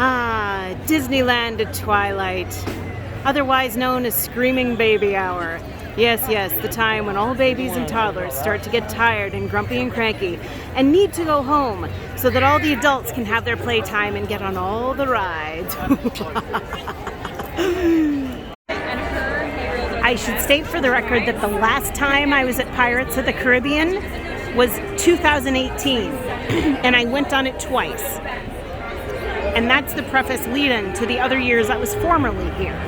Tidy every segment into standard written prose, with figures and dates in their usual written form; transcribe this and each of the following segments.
Ah, Disneyland at twilight, otherwise known as Screaming Baby Hour. Yes, yes, the time when all babies and toddlers start to get tired and grumpy and cranky and need to go home so that all the adults can have their playtime and get on all the rides. I should state for the record that the last time I was at Pirates of the Caribbean was 2018, and I went on it twice. And that's the preface lead-in to the other years I was formerly here.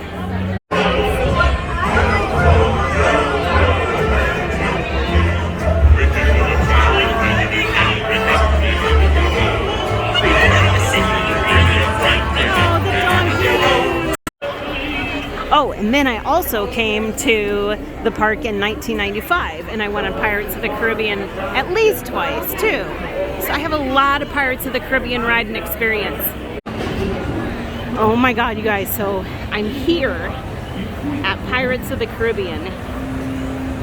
Oh, and then I also came to the park in 1995, and I went on Pirates of the Caribbean at least twice, too. So I have a lot of Pirates of the Caribbean riding experience. Oh my God, you guys, so I'm here at Pirates of the Caribbean,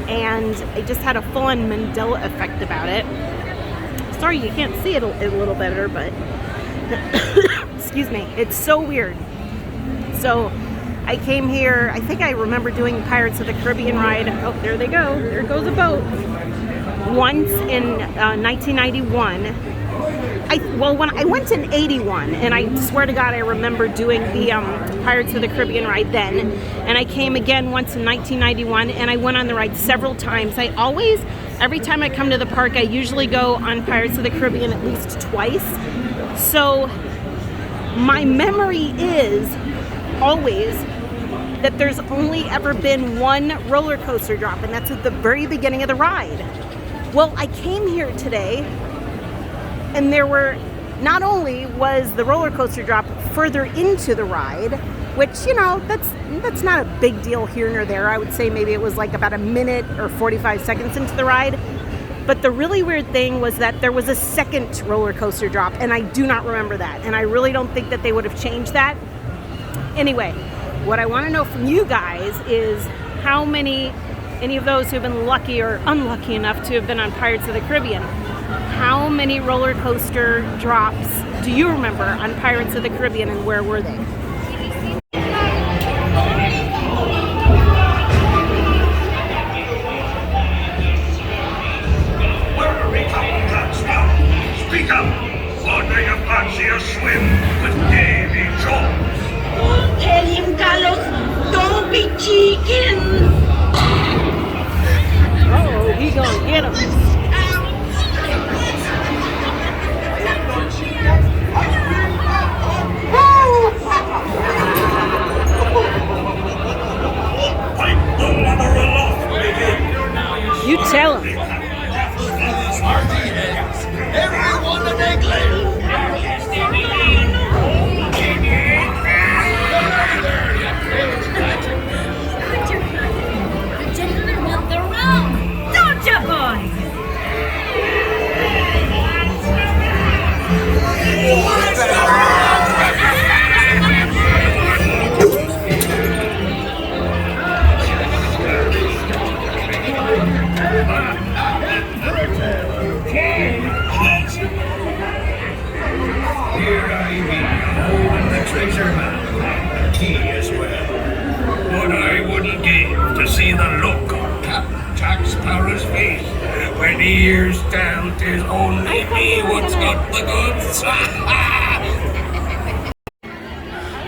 and I just had a full-on Mandela effect about it. Sorry, you can't see it a little better, but excuse me, it's so weird. So I came here, I think I remember doing Pirates of the Caribbean ride. Oh, there they go. There goes a boat. Once in 1991. When I went in 81, and I swear to God I remember doing the Pirates of the Caribbean ride then. And I came again once in 1991, and I went on the ride several times. Every time I come to the park, I usually go on Pirates of the Caribbean at least twice. So my memory is always that there's only ever been one roller coaster drop, and that's at the very beginning of the ride. Well, I came here today, and not only was the roller coaster drop further into the ride, which, you know, that's not a big deal here nor there. I would say maybe it was like about a minute or 45 seconds into the ride. But the really weird thing was that there was a second roller coaster drop, and I do not remember that. And I really don't think that they would have changed that. Anyway, what I want to know from you guys is how any of those who have been lucky or unlucky enough to have been on Pirates of the Caribbean, how many roller coaster drops do you remember on Pirates of the Caribbean, and where were they? Speak up! Or do you fancy a swim with Davy Jones? Tell him, Carlos, don't be cheeking. Oh, he gonna get him. You tell him. Everyone to make lane. The gentlemen want the rum, don't you, boys? Here I be, holding the treasure map, key as well. What I wouldn't give to see the look on Captain Jack Sparrow's face when he hears down 'tis only me what's got the goods.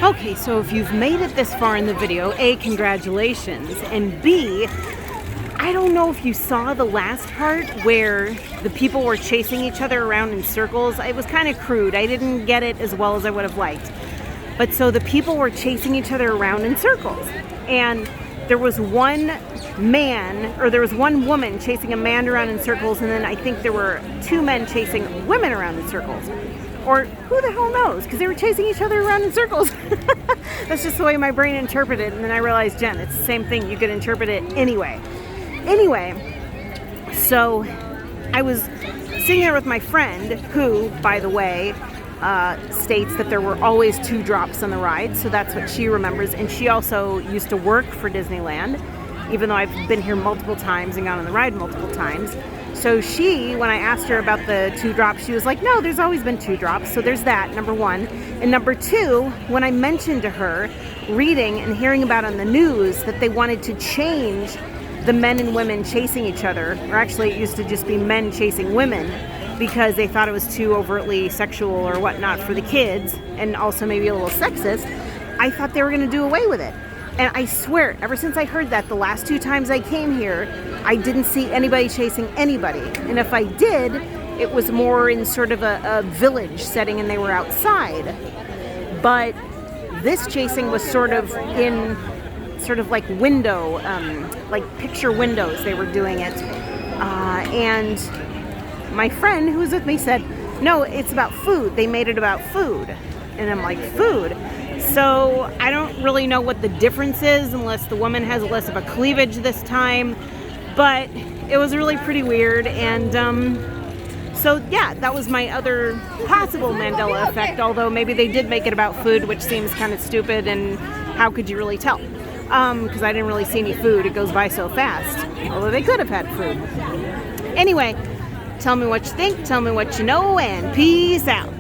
Okay, so if you've made it this far in the video, A, congratulations, and B, I don't know if you saw the last part where the people were chasing each other around in circles. It was kind of crude. I didn't get it as well as I would have liked. But so the people were chasing each other around in circles. And there was one woman chasing a man around in circles, and then I think there were two men chasing women around in circles. Or who the hell knows? Because they were chasing each other around in circles. That's just the way my brain interpreted it. And then I realized, Jen, it's the same thing. You could interpret it anyway. Anyway, so I was sitting there with my friend who, by the way, states that there were always two drops on the ride. So that's what she remembers. And she also used to work for Disneyland, even though I've been here multiple times and gone on the ride multiple times. So she, when I asked her about the 2 drops, she was like, no, there's always been 2 drops. So there's that, number 1. And number 2, when I mentioned to her reading and hearing about on the news that they wanted to change the men and women chasing each other, or actually it used to just be men chasing women because they thought it was too overtly sexual or whatnot for the kids, and also maybe a little sexist, I thought they were going to do away with it. And I swear, ever since I heard that, the last 2 times I came here, I didn't see anybody chasing anybody. And if I did, it was more in sort of a village setting and they were outside. But this chasing was sort of in sort of like window, like picture windows, they were doing it. And my friend who was with me said, no, it's about food. They made it about food. And I'm like, food? So I don't really know what the difference is unless the woman has less of a cleavage this time. But it was really pretty weird. And so yeah, that was my other possible Mandela effect. Although maybe they did make it about food, which seems kind of stupid. And how could you really tell? Because I didn't really see any food. It goes by so fast. Although they could have had food. Anyway, tell me what you think. Tell me what you know. And peace out.